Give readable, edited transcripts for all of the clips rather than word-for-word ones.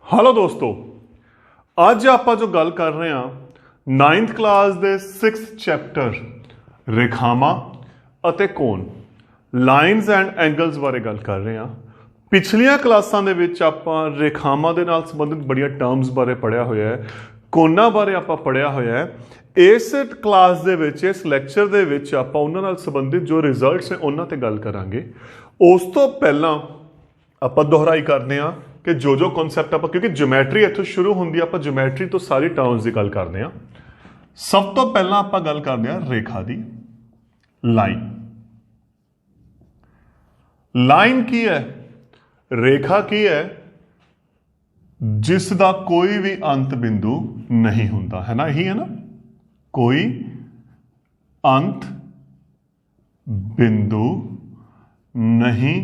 Hello दोस्तों, ਅੱਜ ਆਪਾਂ ਜੋ ਗੱਲ ਕਰ ਰਹੇ ਹਾਂ 9th ਕਲਾਸ ਦੇ 6th ਚੈਪਟਰ ਰੇਖਾਵਾਂ ਅਤੇ ਕੋਣ ਲਾਈਨਸ ਐਂਡ ਐਂਗਲਸ ਬਾਰੇ ਗੱਲ ਕਰ ਰਹੇ ਹਾਂ। ਪਿਛਲੀਆਂ ਕਲਾਸਾਂ ਦੇ ਵਿੱਚ ਆਪਾਂ ਰੇਖਾਵਾਂ ਦੇ ਨਾਲ ਸੰਬੰਧਿਤ ਬੜੀਆਂ ਟਰਮਸ ਬਾਰੇ ਪੜ੍ਹਿਆ ਹੋਇਆ ਹੈ, ਕੋਣਾਂ ਬਾਰੇ ਆਪਾਂ ਪੜ੍ਹਿਆ ਹੋਇਆ ਹੈ। ਇਸ ਕਲਾਸ ਦੇ ਵਿੱਚ ਇਸ ਲੈਕਚਰ ਦੇ ਵਿੱਚ ਆਪਾਂ ਉਹਨਾਂ ਨਾਲ ਸੰਬੰਧਿਤ ਜੋ ਰਿਜ਼ਲਟਸ ਨੇ ਉਹਨਾਂ ਤੇ ਗੱਲ ਕਰਾਂਗੇ। ਉਸ ਤੋਂ ਪਹਿਲਾਂ ਆਪਾਂ ਦੁਹਰਾਈ ਕਰਦੇ ਹਾਂ कि जो जो कॉन्सैप्ट आप क्योंकि ज्योमैट्री इत्थों शुरू होंदी है, आप ज्योमैट्री तो सारी टर्म्स की गल करते हैं। सब तो पहला आप गल करते हैं रेखा की। लाइन लाइन की है, रेखा की है जिसका कोई भी अंत बिंदु नहीं होता है ना, यही है ना, कोई अंत बिंदु नहीं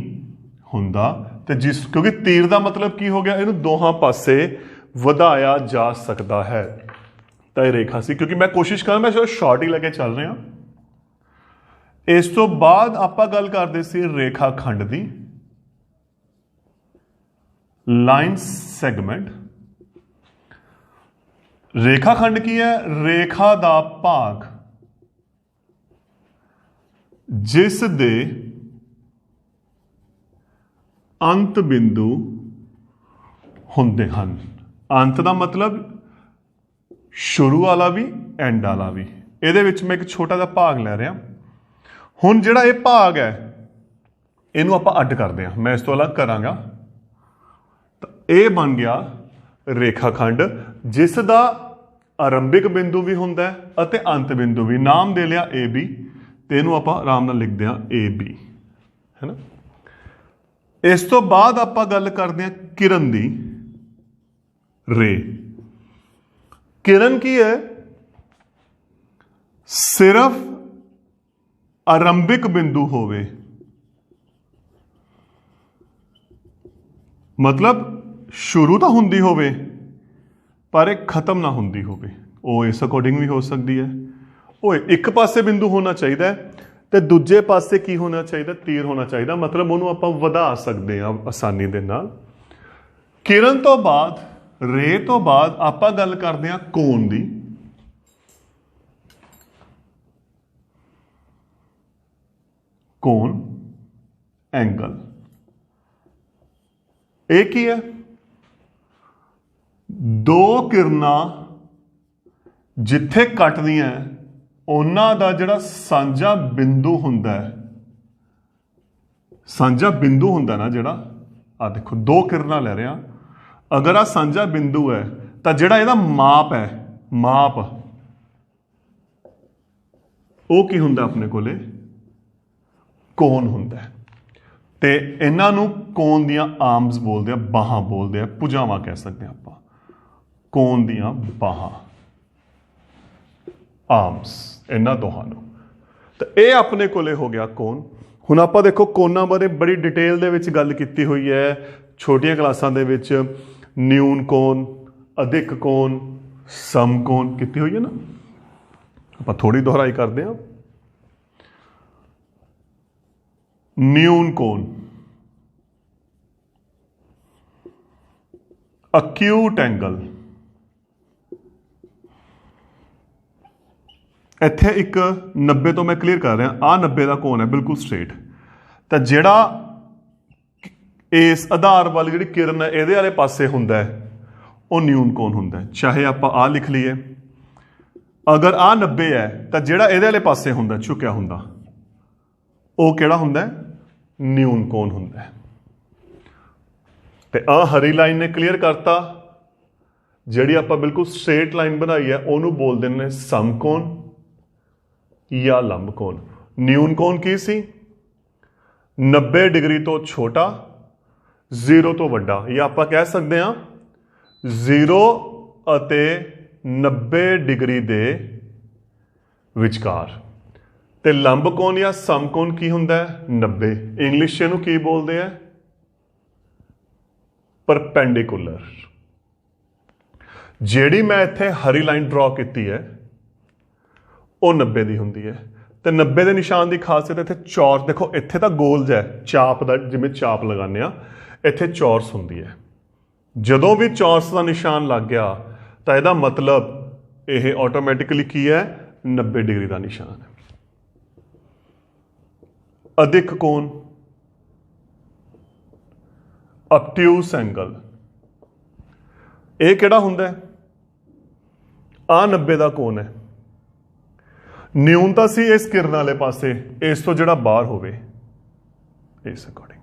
होता। ਤੇ ਜਿਸ ਕਿਉਂਕਿ ਤੀਰ ਦਾ ਮਤਲਬ ਕੀ ਹੋ ਗਿਆ, ਇਹਨੂੰ ਦੋਹਾਂ ਪਾਸੇ ਵਧਾਇਆ ਜਾ ਸਕਦਾ ਹੈ, ਤਾਂ ਇਹ ਰੇਖਾ ਸੀ। ਕਿਉਂਕਿ ਮੈਂ ਕੋਸ਼ਿਸ਼ ਕਰਾਂ ਮੈਂ ਸ਼ਾਰਟ ਹੀ ਲੈ ਕੇ ਚੱਲ ਰਿਹਾ। ਇਸ ਤੋਂ ਬਾਅਦ ਆਪਾਂ ਗੱਲ ਕਰਦੇ ਸੀ ਰੇਖਾ ਖੰਡ ਦੀ, ਲਾਈਨ ਸੈਗਮੈਂਟ। ਰੇਖਾ ਖੰਡ ਕੀ ਹੈ? ਰੇਖਾ ਦਾ ਭਾਗ ਜਿਸ ਦੇ अंत बिंदु होंदे हन। अंत का मतलब शुरू वाला भी एंड वाला भी। ये मैं एक छोटा सा भाग लै रहा। हुण जिहड़ा ये भाग है इनू आपां अड्ड करते हैं, मैं इस तो अलग करांगा। तो ये बन गया रेखा खंड जिसका आरंभिक बिंदु भी हुंदा है अते अंत बिंदु भी। नाम दे लिया ए बी, तो इनू आपां आराम नाल लिखते हैं ए बी, है ना। इस तो बाद आप गल करते हैं किरण की। रे किरण की है? सिर्फ आरंभिक बिंदु होवे, मतलब शुरू तो हुंदी होवे पर एक खत्म ना हुंदी होवे। वो इस अकॉर्डिंग भी हो सकती है। वो एक पासे बिंदु होना चाहिए तो दूजे पासे की होना चाहिए, तीर होना चाहिए, मतलब उन्होंने आप वधा सकते हैं आसानी दे नाल। किरण तो बाद रे तो बाद आप गल करते हैं कोण की। कोण एंगल एक ही है। दो किरणा जिथे कटदियां उन्हां दा जिहड़ा सांझा बिंदु हुंदा है, सांझा बिंदु हुंदा ना जिहड़ा, आ देखो दो किरणा ले रहे हैं, अगर आ सांझा बिंदु है तो जिहड़ा इहदा माप है, माप वो की हुंदा अपने कोले कोण हुंदा है। ते इन्हां नूं कोण दियां आर्म्स बोलदे आ, बाहां बोलदे आ, भुजावां कह सकते हैं आपां। कोण दियां बाहां, आर्म्स, इन्हां दोहां नूं। तो ये अपने कोले हो गया कोण। हुण आपां देखो कोणां बारे बड़ी डिटेल दे विच गल कीती हुई है छोटियां क्लासां दे विच। न्यून कोण, अधिक कोण, समकोण कीती हुई है ना। आपां थोड़ी दोहराई करदे हां। न्यून कोण, अक्यूट एंगल। इत्थे एक 90 तो मैं क्लीयर कर रहा, आ 90 का कोण है बिल्कुल स्ट्रेट। तो जिहड़ा इस आधार वाली जिहड़ी किरण है इहदे वाले पासे हुंदा है वो न्यून कोण हुंदा है। चाहे आप आ लिख लीए, अगर आ 90 है तो जिहड़ा इहदे वाले पासे हुंदा झुकिया हुंदा वो किहड़ा हुंदा है? न्यून कोण हुंदा है। ते आ हरी लाइन ने क्लीयर करता, जिहड़ी आप बिल्कुल स्ट्रेट लाइन बनाई है उहनूं बोलदे ने समकोण या लंब कोण। न्यून कोण की सी? 90 डिग्री तो छोटा, 0 तो वड्डा, या आप कह सकते हैं 0 अते 90 डिग्री दे विचकार। ते लंब कोण या समकोण की हुंदा है? 90। इंग्लिश नूं की बोलते हैं? परपेंडिकुलर। जिहड़ी मैं इत्थे हरी लाइन ड्रॉ की है वो 90 की होंगी है। तो 90 के निशान की खासियत इतने चौरस, देखो इतने तो गोल है चाप का, जिमें चाप लगाने इतने चौरस होंगी है, ਜਦੋਂ ਵੀ ਚੌਰਸ ਦਾ ਨਿਸ਼ਾਨ ਲੱਗ ਗਿਆ ਤਾਂ ਇਹਦਾ ਮਤਲਬ ਇਹ ਆਟੋਮੈਟਿਕਲੀ ਕੀ ਹੈ, 90 ਡਿਗਰੀ ਦਾ ਨਿਸ਼ਾਨ ਹੈ। ਅਦਿਕ ਕੋਣ, obtuse ਐਂਗਲ, ਇਹ ਕਿਹੜਾ ਹੁੰਦਾ ਹੈ, ਆ 90 ਦਾ ਕੋਣ ਹੈ। ਨਿਊਨਤਾ ਸੀ ਇਸ ਕਿਰਨ ਵਾਲੇ ਪਾਸੇ, ਇਸ ਤੋਂ ਜਿਹੜਾ ਬਾਹਰ ਹੋਵੇ ਇਸ ਅਕੋਰਡਿੰਗ,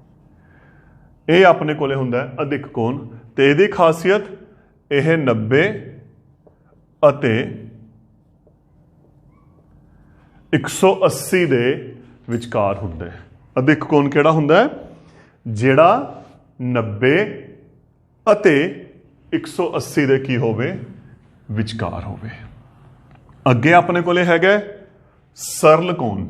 ਇਹ ਆਪਣੇ ਕੋਲੇ ਹੁੰਦਾ ਹੈ ਅਦਿਕ ਕੋਣ। ਤੇ ਇਹਦੀ ਖਾਸੀਅਤ ਇਹ 90 ਅਤੇ 180 ਦੇ ਵਿਚਕਾਰ ਹੁੰਦਾ ਹੈ। ਅਦਿਕ ਕੋਣ ਕਿਹੜਾ ਹੁੰਦਾ ਹੈ, ਜਿਹੜਾ 90 ਅਤੇ 180 ਦੇ ਕੀ ਹੋਵੇ, ਵਿਚਕਾਰ ਹੋਵੇ। ਅੱਗੇ ਆਪਣੇ ਕੋਲੇ ਹੈਗਾ ਸਰਲ ਕੋਣ।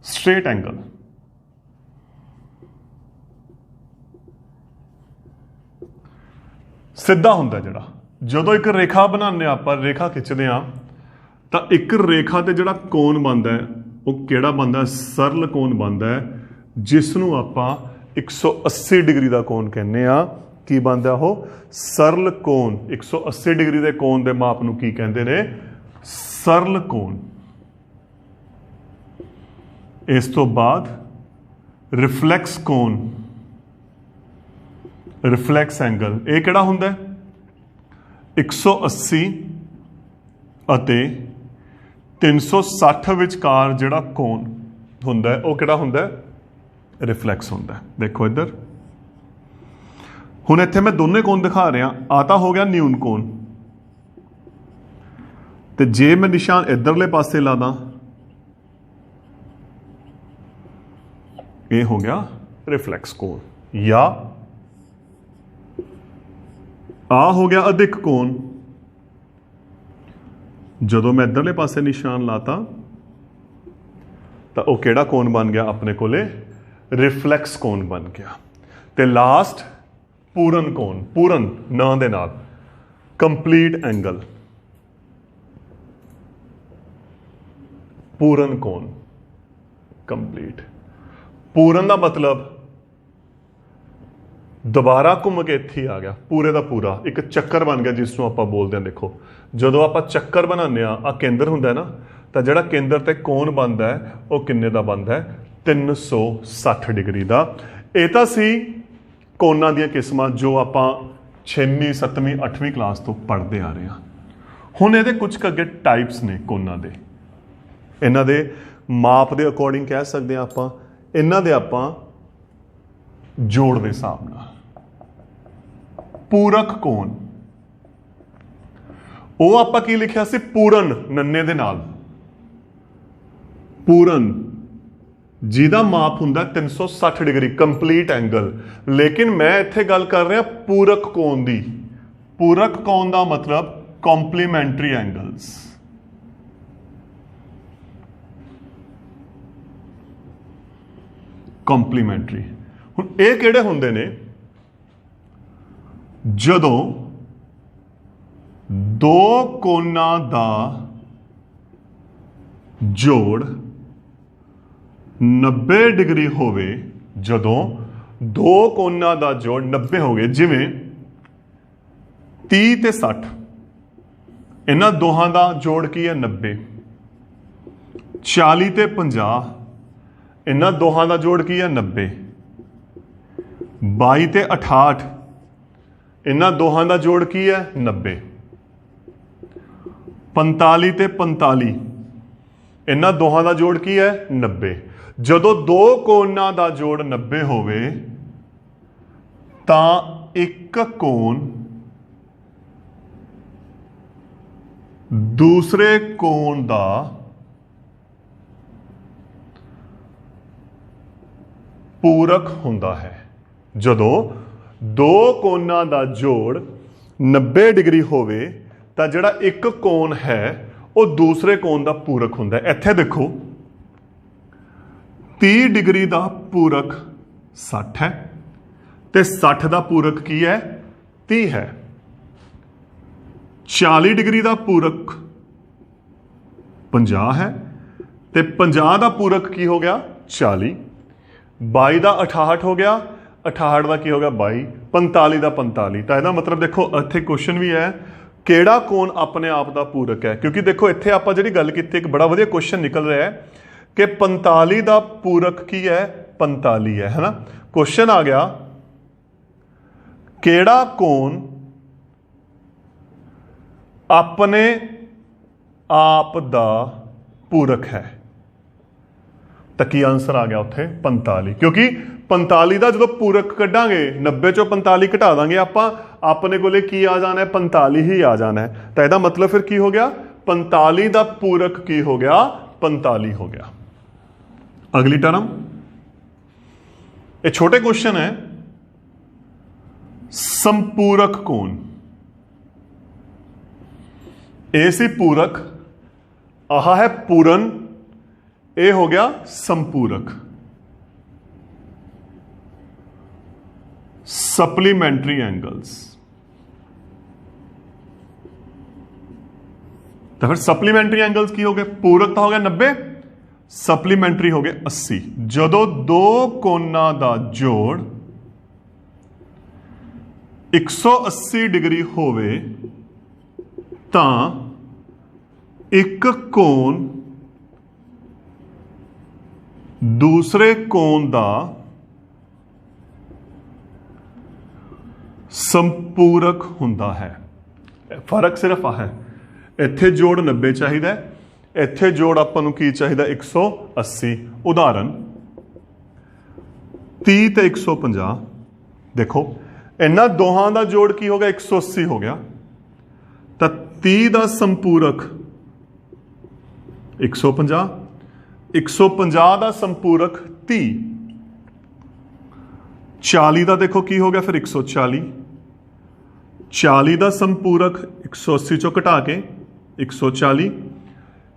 ਸਟ੍ਰੇਟ ਐਂਗਲ, ਸਿੱਧਾ ਹੁੰਦਾ ਜਿਹੜਾ। ਜਦੋਂ ਇੱਕ ਰੇਖਾ ਬਣਾਉਂਦੇ ਆ ਆਪਾਂ, ਰੇਖਾ ਖਿੱਚਦੇ ਆ ਤਾਂ ਇੱਕ ਰੇਖਾ ਤੇ ਜਿਹੜਾ ਕੋਣ ਬਣਦਾ ਹੈ ਉਹ ਕਿਹੜਾ ਬਣਦਾ, ਸਰਲ ਕੋਣ ਬਣਦਾ ਹੈ, ਜਿਸ ਨੂੰ ਆਪਾਂ 180 ਡਿਗਰੀ ਦਾ ਕੋਣ ਕਹਿੰਦੇ ਆ। ਕੀ ਬਣਦਾ ਉਹ, ਸਰਲ ਕੋਣ। 180 ਡਿਗਰੀ ਦੇ ਕੋਣ ਦੇ ਮਾਪ ਨੂੰ ਕੀ ਕਹਿੰਦੇ ਨੇ, ਸਰਲ ਕੋਣ। ਇਸ ਤੋਂ ਬਾਅਦ ਰਿਫਲੈਕਸ ਕੋਣ, ਰਿਫਲੈਕਸ ਐਂਗਲ, ਇਹ ਕਿਹੜਾ ਹੁੰਦਾ, 180 ਅਤੇ 360 ਵਿਚਕਾਰ ਜਿਹੜਾ ਕੋਣ ਹੁੰਦਾ ਹੈ ਉਹ ਕਿਹੜਾ ਹੁੰਦਾ, ਰਿਫਲੈਕਸ ਹੁੰਦਾ ਹੈ। ਦੇਖੋ ਇੱਧਰ ਹੁਣ ਇੱਥੇ ਮੈਂ ਦੋਨੇ ਕੋਣ ਦਿਖਾ ਰਿਹਾ, ਆ ਤਾਂ ਹੋ ਗਿਆ ਨਿਊਨ ਕੋਣ, ਤੇ ਜੇ ਮੈਂ ਨਿਸ਼ਾਨ ਇੱਧਰਲੇ ਪਾਸੇ ਲਾ ਦਾਂ ਇਹ ਹੋ ਗਿਆ ਰਿਫਲੈਕਸ ਕੋਣ, ਜਾਂ ਆ ਹੋ ਗਿਆ ਅਦਿਕ ਕੋਣ। ਜਦੋਂ ਮੈਂ ਇੱਧਰਲੇ ਪਾਸੇ ਨਿਸ਼ਾਨ ਲਾਤਾ ਤਾਂ ਉਹ ਕਿਹੜਾ ਕੋਣ ਬਣ ਗਿਆ ਆਪਣੇ ਕੋਲੇ, ਰਿਫਲੈਕਸ ਕੋਣ ਬਣ ਗਿਆ। ਤੇ ਲਾਸਟ ਪੂਰਨ ਕੋਣ, ਪੂਰਨ ਨਾਂ ਦੇ ਨਾਲ, ਕੰਪਲੀਟ ਐਂਗਲ, ਪੂਰਨ ਕੋਣ, ਕੰਪਲੀਟ। ਪੂਰਨ ਦਾ ਮਤਲਬ ਦੁਬਾਰਾ ਘੁੰਮ ਕੇ ਇੱਥੇ ਆ ਗਿਆ, ਪੂਰੇ ਦਾ ਪੂਰਾ ਇੱਕ ਚੱਕਰ ਬਣ ਗਿਆ, ਜਿਸ ਨੂੰ ਆਪਾਂ ਬੋਲਦੇ ਹਾਂ। ਦੇਖੋ ਜਦੋਂ ਆਪਾਂ ਚੱਕਰ ਬਣਾਉਂਦੇ ਆ ਕੇਂਦਰ ਹੁੰਦਾ ਨਾ, ਤਾਂ ਜਿਹੜਾ ਕੇਂਦਰ ਤੇ ਕੋਣ ਬਣਦਾ ਹੈ ਉਹ ਕਿੰਨੇ ਦਾ ਬਣਦਾ ਹੈ, 360 ਡਿਗਰੀ ਦਾ। ਇਹ ਤਾਂ ਸੀ ਕੋਣਾਂ ਦੀਆਂ ਕਿਸਮਾਂ ਜੋ ਆਪਾਂ 6ਵੀਂ 7ਵੀਂ 8ਵੀਂ ਕਲਾਸ ਤੋਂ ਪੜ੍ਹਦੇ ਆ ਰਹੇ ਹਾਂ। ਹੁਣ ਇਹਦੇ ਕੁਝ ਅੱਗੇ ਟਾਈਪਸ ਨੇ ਕੋਣਾਂ ਦੇ, ਇਹਨਾਂ ਦੇ ਮਾਪ ਦੇ ਅਕੋਰਡਿੰਗ ਕਹਿ ਸਕਦੇ ਹਾਂ ਆਪਾਂ, ਇਹਨਾਂ ਦੇ ਆਪਾਂ ਜੋੜ ਦੇ ਹਿਸਾਬ ਨਾਲ। ਪੂਰਕ ਕੋਣ, ਉਹ ਆਪਾਂ ਕੀ ਲਿਖਿਆ ਸੀ, ਪੂਰਨ ਨੰਨੇ ਦੇ ਨਾਲ, ਪੂਰਨ ਜਿਹਦਾ ਮਾਪ ਹੁੰਦਾ 360 ਡਿਗਰੀ, ਕੰਪਲੀਟ ਐਂਗਲ। ਲੇਕਿਨ ਮੈਂ ਇੱਥੇ ਗੱਲ ਕਰ ਰਿਹਾ ਪੂਰਕ ਕੋਣ ਦੀ। ਪੂਰਕ ਕੋਣ ਦਾ ਮਤਲਬ ਕੰਪਲੀਮੈਂਟਰੀ ਐਂਗਲਸ। ਕੰਪਲੀਮੈਂਟਰੀ ਹੁਣ ਇਹ ਕਿਹੜੇ ਹੁੰਦੇ ਨੇ, ਜਦੋਂ ਦੋ ਕੋਣਾਂ ਦਾ ਜੋੜ 90 ਡਿਗਰੀ ਹੋਵੇ। ਜਦੋਂ ਦੋ ਕੋਣਾਂ ਦਾ ਜੋੜ 90 ਹੋ ਗਏ, ਜਿਵੇਂ 30 ਤੇ 60, ਇਹਨਾਂ ਦੋਹਾਂ ਦਾ ਜੋੜ ਕੀ ਹੈ, 90। 40 ਤੇ 50, ਇਹਨਾਂ ਦੋਹਾਂ ਦਾ ਜੋੜ ਕੀ ਹੈ, 90। 22 ਤੇ 68, ਇਹਨਾਂ ਦੋਹਾਂ ਦਾ ਜੋੜ ਕੀ ਹੈ, 90। 45 ਤੇ 45, ਇਹਨਾਂ ਦੋਹਾਂ ਦਾ ਜੋੜ ਕੀ ਹੈ, 90। ਜਦੋਂ ਦੋ ਕੋਣਾਂ ਦਾ ਜੋੜ 90 ਹੋਵੇ ਤਾਂ ਇੱਕ ਕੋਣ ਦੂਸਰੇ ਕੋਣ ਦਾ ਪੂਰਕ ਹੁੰਦਾ ਹੈ। ਜਦੋਂ ਦੋ ਕੋਣਾਂ ਦਾ ਜੋੜ 90 ਡਿਗਰੀ ਹੋਵੇ ਤਾਂ ਜਿਹੜਾ ਇੱਕ ਕੋਣ ਹੈ ਉਹ ਦੂਸਰੇ ਕੋਣ ਦਾ ਪੂਰਕ ਹੁੰਦਾ ਹੈ। ਇੱਥੇ ਦੇਖੋ 30 ਡਿਗਰੀ ਦਾ ਪੂਰਕ 60 ਹੈ ਤੇ 60 ਦਾ ਪੂਰਕ ਕੀ ਹੈ, 30 ਹੈ। 40 ਡਿਗਰੀ ਦਾ ਪੂਰਕ 50 ਹੈ ਤੇ 50 ਦਾ ਪੂਰਕ ਕੀ ਹੋ ਗਿਆ, 40। 22 ਦਾ 68 ਹੋ ਗਿਆ, 68 ਦਾ ਕੀ ਹੋ ਗਿਆ 22, 45 ਦਾ 45। ਤਾਂ ਇਹਦਾ ਮਤਲਬ ਦੇਖੋ ਇੱਥੇ ਕੁਐਸਚਨ ਵੀ ਹੈ ਕਿਹੜਾ ਕੋਣ ਆਪਣੇ ਆਪ ਦਾ ਪੂਰਕ ਹੈ, ਕਿਉਂਕਿ ਦੇਖੋ ਇੱਥੇ ਆਪਾਂ ਜਿਹੜੀ ਗੱਲ ਕੀਤੀ ਇੱਕ ਬੜਾ ਵਧੀਆ ਕੁਐਸਚਨ ਨਿਕਲ ਰਿਹਾ ਹੈ ਕਿ 45 ਦਾ ਪੂਰਕ ਕੀ ਹੈ 45 ਹੈ ਨਾ। ਕੁਐਸਚਨ ਆ ਗਿਆ ਕਿਹੜਾ ਕੋਣ ਆਪਣੇ ਆਪ ਦਾ ਪੂਰਕ ਹੈ, ਤਾਂ ਕੀ ਆਨਸਰ ਆ ਗਿਆ ਉੱਥੇ 45, ਕਿਉਂਕਿ 45 ਦਾ ਜਦੋਂ ਪੂਰਕ ਕੱਢਾਂਗੇ 90 ਚੋਂ 45 ਘਟਾ ਦਾਂਗੇ ਆਪਾਂ, ਆਪਣੇ ਕੋਲੇ ਕੀ ਆ ਜਾਣਾ ਹੈ 45 ਹੀ ਆ ਜਾਣਾ ਹੈ। ਤਾਂ ਇਹਦਾ ਮਤਲਬ ਫਿਰ ਕੀ ਹੋ ਗਿਆ 45 ਦਾ ਪੂਰਕ ਕੀ ਹੋ ਗਿਆ 45 ਹੋ ਗਿਆ। ਅਗਲੀ ਟਰਮ ਇਹ ਛੋਟੇ ਕੁਐਸਚਨ ਹੈ, ਸੰਪੂਰਕ ਕੋਣ। ਇਹ ਸੀ ਪੂਰਕ, ਆਹ ਹੈ ਪੂਰਨ, ਇਹ ਹੋ ਗਿਆ ਸੰਪੂਰਕ। ਸਪਲੀਮੈਂਟਰੀ एंगल्स, तो फिर सप्लीमेंटरी एंगल्स की हो गए, पूरक तो हो गया 90, सप्लीमेंटरी हो गए 80। जदों दो कोना दा जोड़ 180 डिग्री होवे तां एक कोण दूसरे कोण दा संपूरक हुंदा है। फर्क सिर्फ आ है, इत्थे जोड़ 90 चाहिए, इत्थे जोड़ आपां नूं की चाहिए 180। उदाहरण 30 ते 150, देखो इन्हां दोहां दा जोड़ की हो गया 180 हो गया, तो 30 दा संपूरक 150, 150 दा संपूरक 30, 40 ਦਾ देखो की हो गया फिर 140, 40 ਦਾ संपूरक 180 ਚੋਂ ਘਟਾ ਕੇ 140,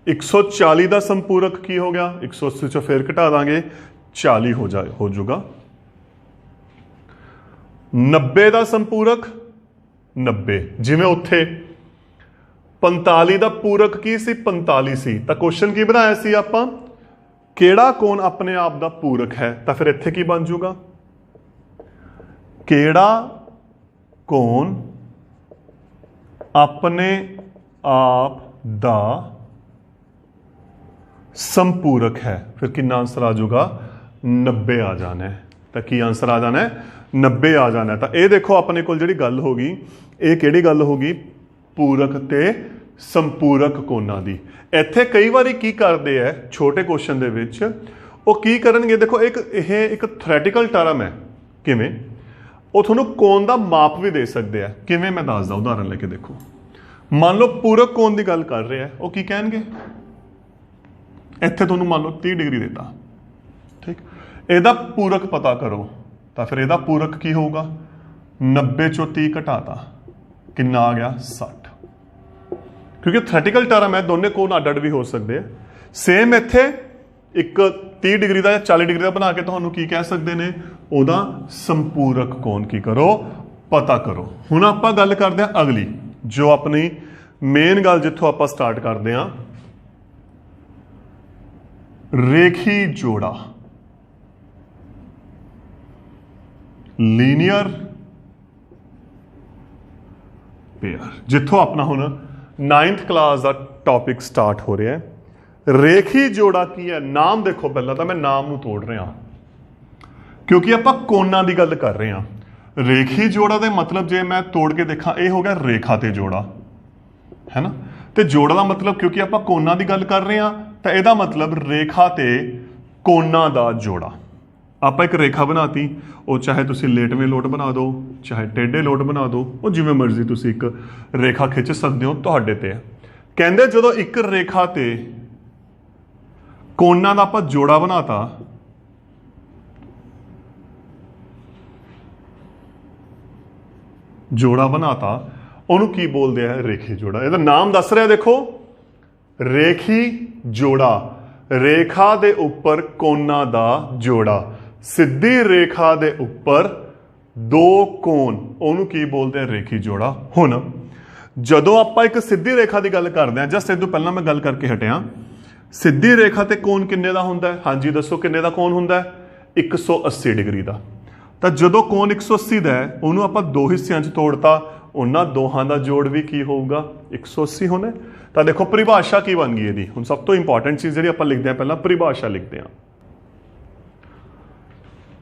140 ਦਾ संपूरक की हो गया 180 ਚੋਂ फिर घटा देंगे 40 हो जाएगा। 90 ਦਾ संपूरक 90, जिवें उत्थे 45 ਦਾ पूरक की सी 45 सी, ਤਾਂ क्वेश्चन की बनाया सी आपां ਕਿਹੜਾ कोण अपने आप ਦਾ पूरक है, ਤਾਂ फिर ਇੱਥੇ ਕੀ ਬਣ ਜਾਊਗਾ ਕਿਹੜਾ ਕੋਣ अपने आप दा संपूरक है, फिर कितना आंसर आ जाऊगा 90 आ जाना है। तो की आंसर आ जाना है 90 आ जाना है। तो ये देखो अपने को जिहड़ी गल होगी, ये किहड़ी गल होगी पूरक ते संपूरक कोणां दी। इत्थे कई बारी की करदे है छोटे क्वेश्चन दे विच वो की करनगे, देखो एक थ्योरेटिकल टर्म है, किवें वो थोनों कोण दा माप भी दे सकते हैं। किवें मैं दसदा उदाहरण लेके देखो, मान लो पूरक कोण की गल कर रहे हैं, वो की कहेंगे इत्थे थोनों मान लो 30 डिग्री देता, ठीक, ਇਹਦਾ पूरक पता करो, तो फिर ਇਹਦਾ पूरक की होगा 90 चों 30 घटाता कितना आ गया 60, क्योंकि थ्योरेटिकल टर्म है, दोनों कोण अड अड भी हो सकते हैं। सेम इत्थे एक 30 डिग्री का या 40 डिग्री का बना के तुहानू की कह सकते हैं, ਉਹਦਾ संपूरक कोण की करो पता करो। हुण आपां गल करदे हां अगली, जो अपनी मेन गल जिथों आपां स्टार्ट करदे हां, रेखी जोड़ा, लीनियर पेयर, जिथों अपना हुण 9th क्लास का टॉपिक स्टार्ट हो रहा है। रेखी जोड़ा की है, नाम देखो पहला तो मैं नाम नूं तोड़ रहा क्योंकि आपां कोणां दी गल कर रहे हैं। रेखी जोड़ा दे मतलब जे मैं तोड़ के देखा, ये हो गया रेखा ते जोड़ा, है ना। तो जोड़ा का मतलब क्योंकि आपां कोणां दी गल कर रहे हैं, तो यदा मतलब रेखा ते कोणां दा जोड़ा। आप एक रेखा बनाती, वो चाहे तुसी लेटवें लोट बना दो, चाहे टेढ़े लोट बना दो, वो जिवें मर्जी तुसी एक रेखा खिंच सकते हो, तुहाडे ते है। कहंदे जदों एक रेखा ते कोणां दा आपां जोड़ा बनाता, जोड़ा बनाता, ਉਹਨੂੰ ਕੀ बोलते हैं रेखी जोड़ा। ਇਹਦਾ नाम दस रहा देखो, रेखी जोड़ा, रेखा दे उपर कोना दा जोड़ा, सीधी रेखा दे उपर दो कोण, ਉਹਨੂੰ ਕੀ बोलते हैं रेखी जोड़ा। हुण ਜਦੋਂ ਆਪਾਂ ਇੱਕ ਸਿੱਧੀ ਰੇਖਾ ਦੀ ਗੱਲ ਕਰਦੇ ਹਾਂ, ਜਸਟ ਇਹ ਤੋਂ ਪਹਿਲਾਂ ਮੈਂ ਗੱਲ ਕਰਕੇ ਹਟਿਆ, ਸਿੱਧੀ ਰੇਖਾ ਤੇ ਕੋਣ ਕਿੰਨੇ ਦਾ ਹੁੰਦਾ ਹੈ? ਹਾਂਜੀ ਦੱਸੋ ਕਿੰਨੇ ਦਾ ਕੋਣ ਹੁੰਦਾ ਹੈ? 180 डिग्री का। तो जो कोण 180 का है उन्होंने आप दो हिस्सों तोड़ता, उन्होंने दोहां का जोड़ भी की होगा 180 होना। तो देखो परिभाषा की बन गई यदि हुण सब तो इंपॉर्टेंट चीज़ जी आप लिखते हैं, पहला परिभाषा लिखते हैं।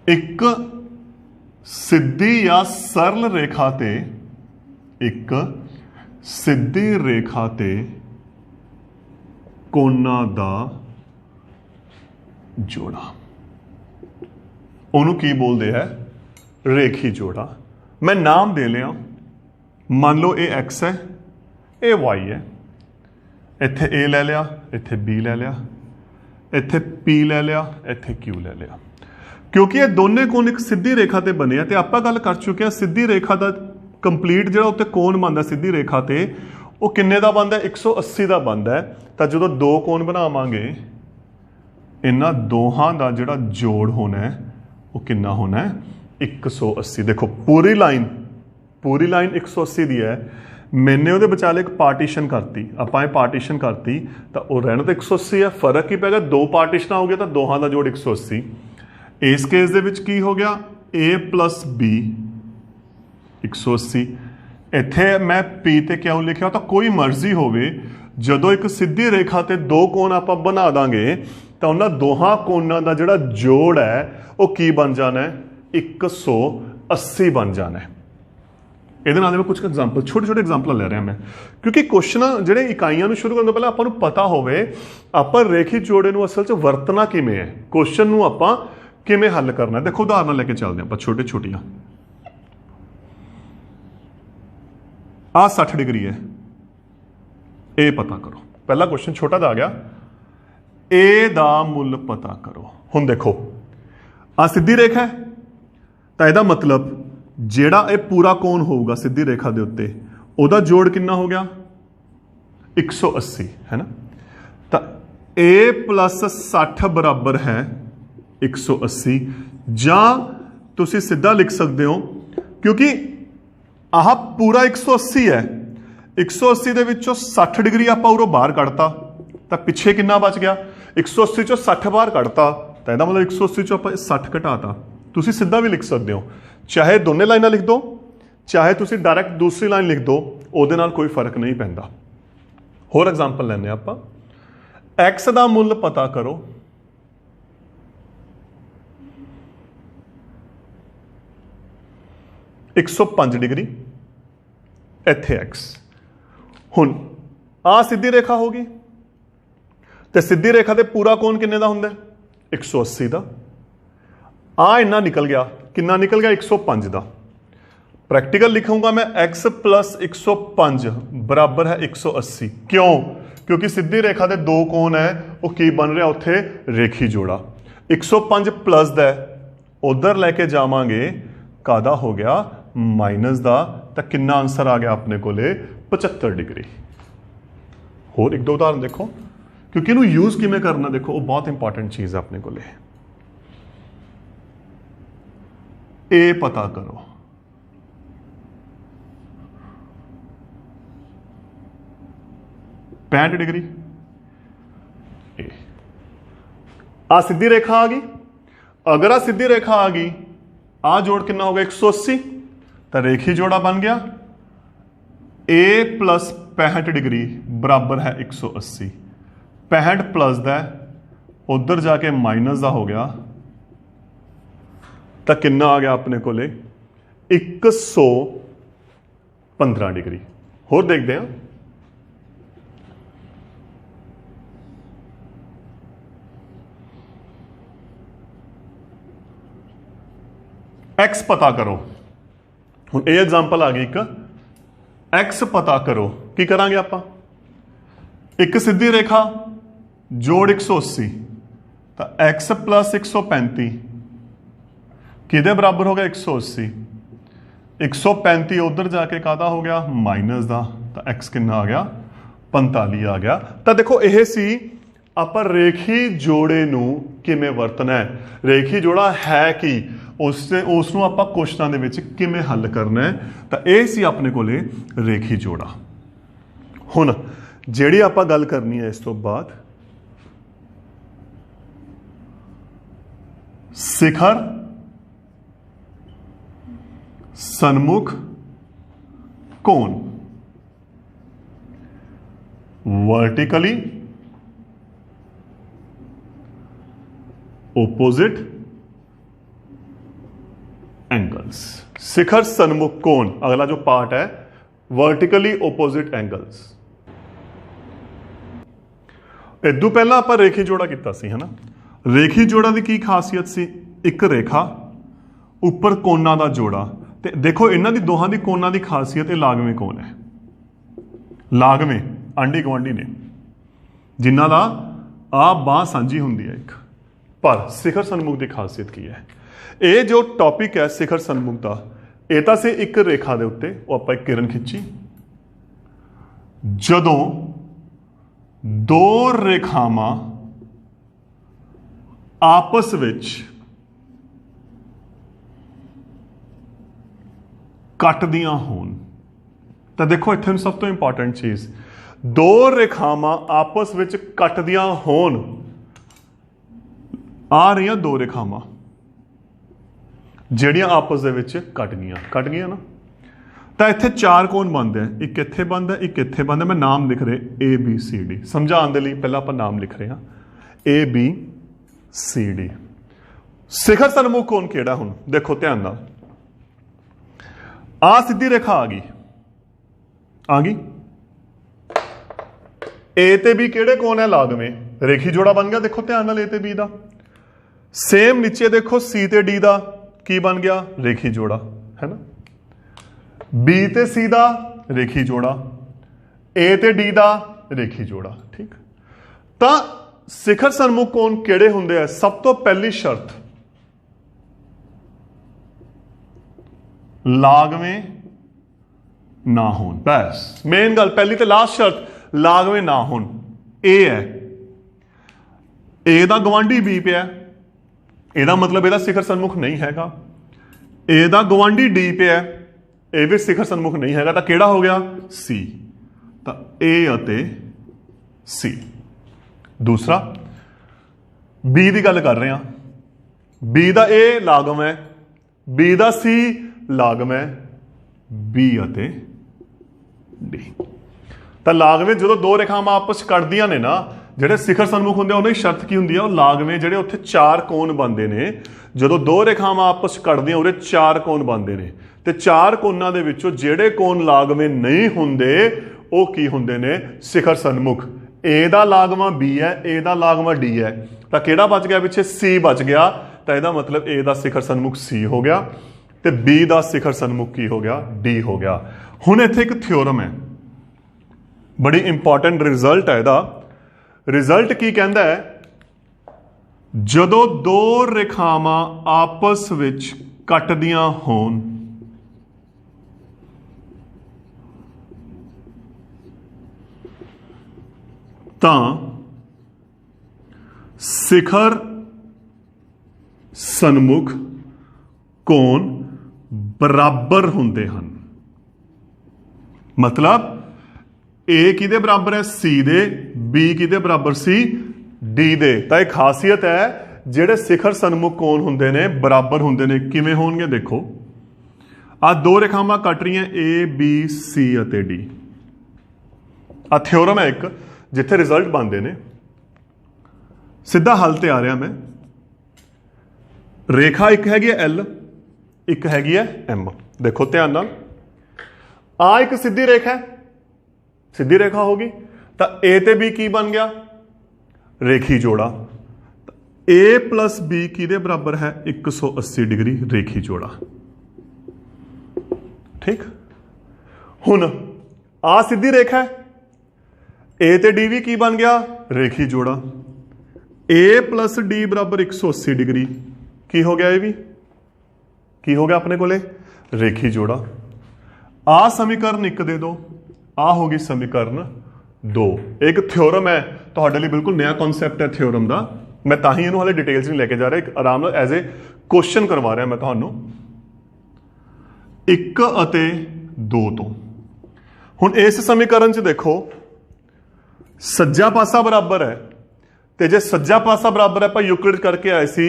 एक सीधी या सरल रेखा ते, एक सीधी रेखा ते कोना दा जोड़ा, उन्होंने की बोलते हैं रेखी जोड़ा। मैं नाम दे लिया, मान लो ये एक्स है, ये वाई है, इत्थे ए ले लिया, इत्थे बी ले लिया, इत्थे पी ले लिया, इत्थे क्यू ले लिया। क्योंकि ये दोनों कोण एक सीधी रेखा ते बने हैं, तो आप गल कर चुके हैं सीधी रेखा का कंप्लीट जो उत्ते कोण बनता सीधी रेखा ते वो किन्ने का बनता है, 180 का बनता है। तो जो दो कोण बनावांगे इन्हां दोहां का जिहड़ा जोड़ होना है वो कितना होना है, 180। देखो पूरी लाइन 180 दी है, मैंने वो विचाले एक पार्टीशन करती, आपां पार्टीशन करती तो वो रहना तो 180 है, फर्क ही पैगा दो पार्टीशन हो गया तो दोहां का जोड़ 180। इस केस दे विच की हो गया ए प्लस बी 180। इत्थे मैं पी ते क्यों लिखा, तो कोई मर्जी होवे जदों एक सीधी रेखा ते दो कोण आप बना देंगे तो उन्होंने दोहां कोणों का जिहड़ा जोड़ है वो की बन जाना है, 180 बन जाना है। ये मैं कुछ एग्जाम्पल छोटे छोटे एग्जाम्पल ले रहा मैं, क्योंकि क्वेश्चन जो इकाइयों शुरू करने तो पहले आपको पता होवे आप रेखी जोड़े को असल च वरतना किमें है, क्वेश्चन को आप किमें हल करना है। देखो उदाहरण लेके चलते हैं आप छोटे छोटिया, आ 60 डिग्री है, ए पता करो। पहला क्वेश्चन छोटा दा आ गया, ए दा मुल पता करो। हुण देखो आ सीधी रेखा है तो यदा मतलब जेड़ा ये पूरा कोण होगा सीधी रेखा के उत्ते ओदा जोड़ कितना हो गया, 180 है ना। तो ए प्लस 60 बराबर है 180, जां तुसी सीधा लिख सकते हो, क्योंकि आह पूरा 180 है, 180 दे विचों 60 डिग्री आप उरों बाहर कढ़ता तो पिछे कितना बच गया, 180 चो 60 बाहर कढ़ता तो यदा मतलब 180 चो आप 60 घटाता। तुसी सीधा भी लिख सकते हो, चाहे दोनों लाइना लिख दो, चाहे तुसी डायरैक्ट दूसरी लाइन लिख दो, उहदे नाल कोई फर्क नहीं पैंदा। होर एग्जाम्पल लैने आपां, एक्स दा मुल पता करो, एक 105 डिग्री, इत्थे एक्स। हुण आ सीधी रेखा होगी तो सीधी रेखा ते पूरा कोण किन्ने दा हुंदा है, 180 का। आ इन्ना निकल गया, कितना निकल गया, 105 का। प्रैक्टिकल लिखूंगा मैं x प्लस 105 बराबर है 180। क्यों, क्योंकि सीधी रेखा के दो कोण है वो की बन रहा उत्थे रेखी जोड़ा। 105 प्लस दा उधर लैके जावांगे कादा हो गया माइनस का, तो कितना आंसर आ गया अपने को 75 डिग्री। होर एक दो उदाहरण देखो, क्योंकि इनू यूज किमें करना देखो वो बहुत इंपॉर्टेंट चीज़ है अपने को। ए पता करो, पैंठ डिग्री, ए। आ सीधी रेखा आ गई, अगर आ सीधी रेखा आ गई, आ जोड़ कितना होगा 180, तो रेखी जोड़ा बन गया ए प्लस 65 डिग्री बराबर है 180। 65 प्लस दा उधर जाके माइनस का हो गया तो कितना आ गया अपने को 115 डिग्री। होर देखते हैं, एक्स पता करो। हुण ये एग्जाम्पल आ गई एक, एक्स पता करो। की करांगे आपां, एक सीधी रेखा जोड़ 180 तो एक्स प्लस 135 किदे बराबर हो गया 180। 135 उधर जाके कादा हो गया माइनस का, तो एक्स कितना आ गया 45 आ गया। तो देखो यह सी आप रेखी जोड़े नूं किमें वरतना है, रेखी जोड़ा है कि उसनूं आपां क्वेश्चनां दे विच किमें हल करना है, तो यह सी अपने कोले रेखी जोड़ा। हुण जिहड़ी आपां गल करनी है इस तो बाद, शिखर सन्मुख कोण, वर्टिकली ओपोजिट एंगल्स। शिखर सन्मुख कोण, अगला जो पार्ट है वर्टिकली ओपोजिट एंगल्स। इदू पहला आप रेखी जोड़ा किया सी, है ना। रेखी जोड़ा की खासियत सी, एक रेखा उपर कोना का जोड़ा। ते देखो इन्हां दी दोहां दी कोना की खासियत, ये लागवें कोण है, लागवें आंडी गुआंढी ने जिन्हां दा आ बांह सांझी हुंदी है एक। पर शिखर सन्मुख की खासियत की है, ये जो टॉपिक है शिखर सन्मुख का, ये तो से एक रेखा के उत्ते आप एक किरण खिंची, जदों दो रेखावां आपस विच कटदियां होण। तो देखो इत्थे सब तो इंपॉर्टेंट चीज, दो रेखावां आपस विच कटदियां होण, आ रही दो रेखावां ਜਿਹੜੀਆਂ आपस ਦੇ ਵਿੱਚ कट गई ना। तो इत्थे चार कोण बनते हैं, एक इत्थे बनता है, एक इत्थे बनता है। मैं नाम लिख रहे ए बी सी डी, समझाने के लिए पहला आप नाम लिख रहे हैं ए बी सी डी। शिखर सन्मुख कोण केड़ा, हुण देखो ध्यान नाल, आ सीधी रेखा आ गई ए ते बी केड़े कोण है, लागवें, रेखी जोड़ा बन गया। देखो ध्यान नाल ए ते बी दा सेम, नीचे देखो सी ते डी दा की बन गया, रेखी जोड़ा, है ना। बी ते सी दा रेखी जोड़ा, ए ते डी दा रेखी जोड़ा, ठीक। तो शिखर सन्मुख कोण केड़े हुंदे आ, सब तो पहली शर्त लागवें ना होण, बस मेन गल पहली ते लास्ट शर्त, लागवें ना होण। ए है, ए दा गवांढी बी पे है, ਇਹਦਾ मतलब ਇਹਦਾ शिखर सन्मुख नहीं हैगा। ਇਹਦਾ ਗਵਾਂਢੀ डी पे है, ਇਹ भी शिखर सन्मुख नहीं हैगा। ਤਾਂ ਕਿਹੜਾ ਹੋ ਗਿਆ, सी। ਤਾਂ ए ਅਤੇ सी। दूसरा बी ਦੀ ਗੱਲ ਕਰ ਰਹੇ ਹਾਂ, बी ਦਾ ए ਲਾਗਮ ਹੈ, बी ਦਾ C ਲਾਗਮ ਹੈ, B ਅਤੇ D। ਤਾਂ ਲਾਗਵੇਂ ਜਦੋਂ ਦੋ ਰੇਖਾਵਾਂ ਆਪਸ ਕੱਟਦੀਆਂ ਨੇ ਨਾ, ਜਿਹੜੇ शिखर सन्मुख ਹੁੰਦੇ ਉਹਨਾਂ ਦੀ ਸ਼ਰਤ ਕੀ ਹੁੰਦੀ ਆ, ਉਹ ਲਾਗਵੇਂ ਜਿਹੜੇ ਉੱਥੇ ਚਾਰ ਕੋਣ ਬਣਦੇ ਨੇ। ਜਦੋਂ ਦੋ ਰੇਖਾਵਾਂ ਆਪਸ ਕੱਟਦੀਆਂ ਉਹਦੇ ਚਾਰ ਕੋਣ ਬਣਦੇ ਨੇ, ਤੇ ਚਾਰ ਕੋਣਾਂ ਦੇ ਵਿੱਚੋਂ ਜਿਹੜੇ ਕੋਣ ਲਾਗਵੇਂ ਨਹੀਂ ਹੁੰਦੇ ਉਹ ਕੀ ਹੁੰਦੇ ਨੇ, शिखर सन्मुख। ए ਦਾ ਲਾਗਵਾਂ B ਹੈ, ए ਦਾ ਲਾਗਵਾਂ D ਹੈ, ਤਾਂ ਕਿਹੜਾ ਬਚ ਗਿਆ ਪਿੱਛੇ, C ਬਚ ਗਿਆ। ਤਾਂ ਇਹਦਾ मतलब A ਦਾ शिखर सन्मुख C ਹੋ ਗਿਆ, ਤੇ B ਦਾ शिखर सन्मुख ਕੀ ਹੋ ਗਿਆ, D ਹੋ ਗਿਆ। ਹੁਣ ਇੱਥੇ ਇੱਕ ਥਿਓਰਮ ਹੈ, बड़ी इंपॉर्टेंट रिजल्ट है ਇਹਦਾ। रिजल्ट की कहता है, जदों दो रेखावां आपस विच कटदियां होण, तां शिखर सन्मुख कोण बराबर हुंदे हन। मतलब ए किहदे बराबर है, सी दे, बी किहदे बराबर सी, डी दे। तो एक खासियत है, जिहड़े शिखर सन्मुख कोण हुंदे ने बराबर हुंदे ने। किवें होणगे, देखो आ दो रेखावां कट रही हैं, ए बी सी अते डी। आ थ्योरम है एक, जिथे रिजल्ट बनते ने। सीधा हल ते आ रहा मैं, रेखा एक हैगी एल, एक हैगी है एम। देखो ध्यान नाल, आ एक सीधी रेखा है, सीधी रेखा होगी, तो ए ते बी की बन गया, रेखी जोड़ा। ए प्लस बी किहदे बराबर है, 180 डिग्री रेखी जोड़ा, ठीक। हुण आ सीधी रेखा है, ए ते डी भी की बन गया, रेखी जोड़ा। ए प्लस डी बराबर 180 डिग्री की हो गया, ये भी की हो गया अपने कोले, रेखी जोड़ा। आ समीकरण एक दे दो, आ होगी समीकरण दो। एक थ्योरम है, तो बिल्कुल नया कॉन्सैप्ट है थ्योरम का। मैं ताही इनू हाले डिटेल्स नहीं लेके जा रहा, एक आराम एज ए क्वेश्चन करवा रहा मैं तुहानू। एक अते दो तो हुण इस समीकरण च देखो, सज्जा पासा बराबर है, तो जे सज्जा पासा बराबर है, आप यूक्लिड करके आए सी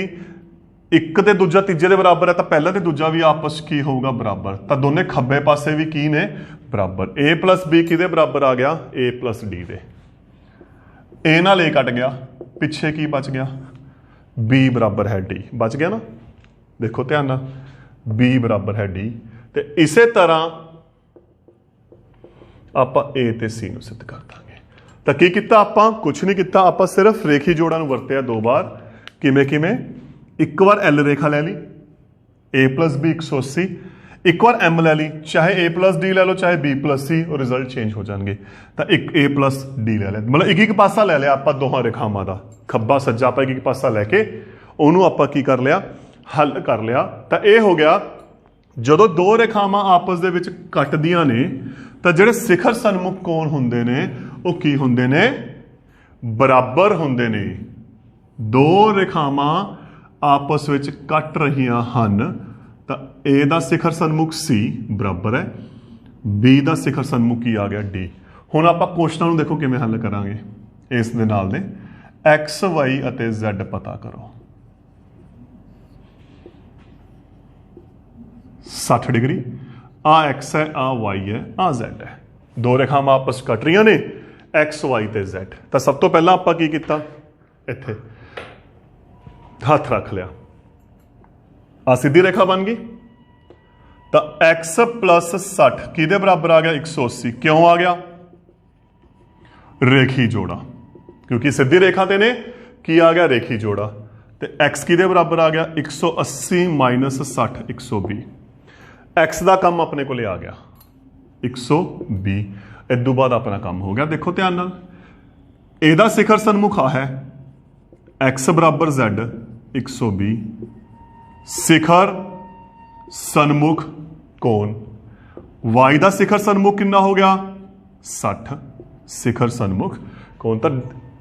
ਇੱਕ ਤੇ ਦੂਜਾ ਤੀਜੇ ਦੇ ਬਰਾਬਰ ਹੈ ਤਾਂ ਪਹਿਲਾ ਤੇ ਦੂਜਾ ਵੀ ਆਪਸ 'ਚ ਕੀ ਹੋਊਗਾ ਬਰਾਬਰ, ਤਾਂ ਦੋਨੇ ਖੱਬੇ ਪਾਸੇ ਵੀ ਕੀ ਨੇ ਬਰਾਬਰ। a ਪਲਸ b ਕਿਹਦੇ ਬਰਾਬਰ ਆ ਗਿਆ a ਪਲਸ d ਦੇ। a ਨਾਲ a ਕੱਟ ਗਿਆ, ਪਿੱਛੇ ਕੀ ਬਚ ਗਿਆ b ਬਰਾਬਰ ਹੈ d, ਬਚ ਗਿਆ ਨਾ, ਦੇਖੋ ਧਿਆਨ ਨਾਲ b ਬਰਾਬਰ ਹੈ d। ਤੇ ਇਸੇ ਤਰ੍ਹਾਂ ਆਪਾਂ a ਤੇ c ਨੂੰ ਸਿੱਧ ਕਰ ਦਾਂਗੇ। ਤਾਂ ਕੀ ਕੀਤਾ ਆਪਾਂ, ਕੁਛ ਨਹੀਂ ਕੀਤਾ, ਆਪਾਂ ਸਿਰਫ ਰੇਖੀ ਜੋੜਾਂ ਨੂੰ ਵਰਤਿਆ ਦੋ ਵਾਰ। ਕਿਵੇਂ ਕਿਵੇਂ, ਇੱਕ ਵਾਰ L ਰੇਖਾ ਲੈ ਲਈ a ਪਲਸ b 180, ਇੱਕ ਵਾਰ M ਲੈ ਲਈ, ਚਾਹੇ a ਪਲਸ d ਲੈ ਲਓ ਚਾਹੇ b ਪਲਸ c, ਉਹ ਰਿਜ਼ਲਟ ਚੇਂਜ ਹੋ ਜਾਣਗੇ। ਤਾਂ ਇੱਕ a ਪਲਸ d ਲੈ ਲਿਆ, ਮਤਲਬ ਇੱਕ ਇੱਕ ਪਾਸਾ ਲੈ ਲਿਆ ਆਪਾਂ ਦੋਹਾਂ ਰੇਖਾਵਾਂ ਦਾ, ਖੱਬਾ ਸੱਜਾ ਆਪਾਂ ਇੱਕ ਇੱਕ ਪਾਸਾ ਲੈ ਕੇ ਉਹਨੂੰ ਆਪਾਂ ਕੀ ਕਰ ਲਿਆ, ਹੱਲ ਕਰ ਲਿਆ। ਤਾਂ ਇਹ ਹੋ ਗਿਆ ਜਦੋਂ ਦੋ ਰੇਖਾਵਾਂ ਆਪਸ ਦੇ ਵਿੱਚ ਕੱਟਦੀਆਂ ਨੇ ਤਾਂ ਜਿਹੜੇ ਸਿਖਰ ਸਨਮੁਖ ਕੋਣ ਹੁੰਦੇ ਨੇ ਉਹ ਕੀ ਹੁੰਦੇ ਨੇ, ਬਰਾਬਰ ਹੁੰਦੇ ਨੇ। ਦੋ ਰੇਖਾਵਾਂ ਆਪਸ ਵਿੱਚ ਕੱਟ ਰਹੀਆਂ ਹਨ ਤਾਂ A ਦਾ ਸਿਖਰ ਸਨਮੁਖ C ਬਰਾਬਰ ਹੈ B ਦਾ ਸਿਖਰ ਸਨਮੁਖ ਕੀ ਆ ਗਿਆ D। ਹੁਣ ਆਪਾਂ ਕੁਐਸਚਨਾਂ ਨੂੰ ਦੇਖੋ ਕਿਵੇਂ ਹੱਲ ਕਰਾਂਗੇ। ਇਸ ਦੇ ਨਾਲ ਦੇ x y ਅਤੇ z ਪਤਾ ਕਰੋ। 60 डिग्री, आ x है आ y है आ z है। दो रेखावां आपस कट रही ने x y ते z। तो सब तो पहला आपां की कीता, इत्थे हथ रख लिया, आ सीधी रेखा बन गई। तो x प्लस 60 किहदे बराबर आ गया 180, क्यों आ गया, रेखी जोड़ा, क्योंकि सीधी रेखा ते ने की आ गया रेखी जोड़ा। तो x किहदे बराबर आ गया 180 माइनस 60 120। x का काम अपने को आ गया 120। इदू बाद अपना काम हो गया। देखो ध्यान नाल, एदा शिखर सन्मुख आ है x बराबर z 120, शिखर सन्मुख कोण y का शिखर सन्मुख कितना हो गया 60, शिखर सन्मुख कोण। तो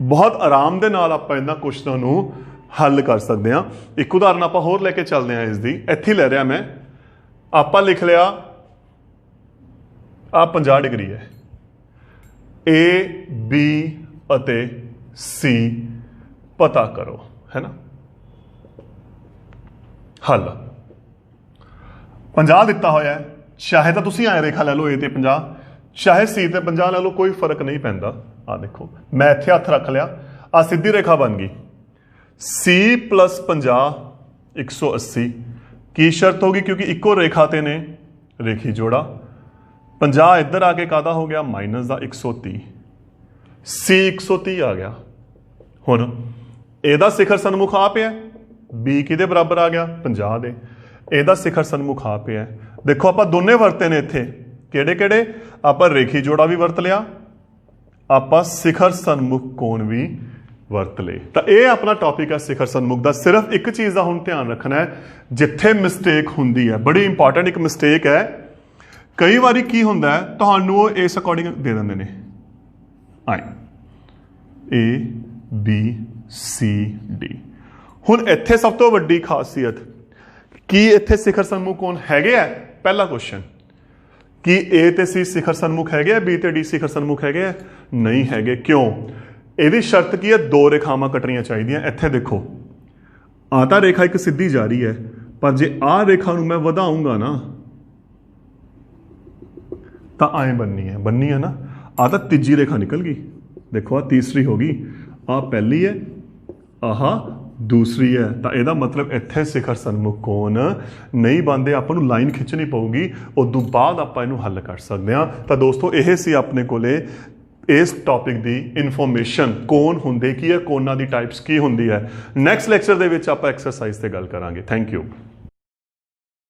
बहुत आराम दे नाल आपां इन्हां क्वेश्चनां नूं हल कर सकते हैं। एक उदाहरण आपां होर लैके चलते हैं इसकी, इत्थे ले रहा मैं, आपां लिख लिया आ 50 डिग्री है, ए बी अते सी पता करो, है ना। हल 50 दिता होया है, चाहे तो तुसीं ऐ रेखा लै लो ए ते 50, चाहे सी ते 50 लै लो, कोई फर्क नहीं पैंदा। आ देखो मैं इत्थे हथ रख लिया, आ सीधी रेखा बन गई सी प्लस 50 180। की शर्त होगी, क्योंकि इको रेखा ते ने रेखी जोड़ा। 50 इधर आके कादा हो गया माइनस का 130, सी 130 आ गया। हुण एदा शिखर सन्मुख आ पिया, बी किहदे बराबर आ गया 50 दे, एदा शिखर सन्मुख आ पिया। देखो आपां दोने वरते ने इत्थे, किहड़े किहड़े, आपां रेखी जोड़ा भी वरत लिया, आपां शिखर सन्मुख कोण भी वरत ले। तो यह अपना टॉपिक है शिखर सन्मुख का। सिर्फ एक चीज़ का हुण ध्यान रखना है, जिथे मिसटेक हुंदी है, बड़ी इंपॉर्टेंट एक मिसटेक है, कई बारी की हुंदा है तुहानूं इस अकॉर्डिंग दे दिंदे ने आई ए बी सी डी। हुण इत्थे सब तो वड्डी खासियत की, इत्थे शिखर सन्मुख कोण हैगे है, पहला क्वेश्चन कि ए ते सी शिखर सन्मुख हैगे, बी ते डी शिखर सन्मुख हैगे, नहीं हैगे। क्यों, यदि शर्त की है दो रेखावां कटनियां चाहिए। इत्थे देखो आ तां रेखा एक सीधी जा रही है, पर जे आ रेखा नूं मैं वधाऊंगा ना तो आए बननी है ना। आ तां तीजी रेखा निकल गई, देखो आ तीसरी होगी, आ पहली है आह दूसरी है। तो यदा मतलब इत्थे शिखर सन्मुख कोण नहीं बनते, आपां नूं लाइन खिंचनी पऊगी, उदों बाद आपां इहनूं हल कर सकते हैं। तो दोस्तों यह सी अपने कोले इस टॉपिक की इन्फॉर्मेशन, कोण हुंदे की है, कोणां दी टाइप्स की हुंदी है। नैक्सट लैक्चर दे विच आपां एक्सरसाइज ते गल करांगे। Thank you.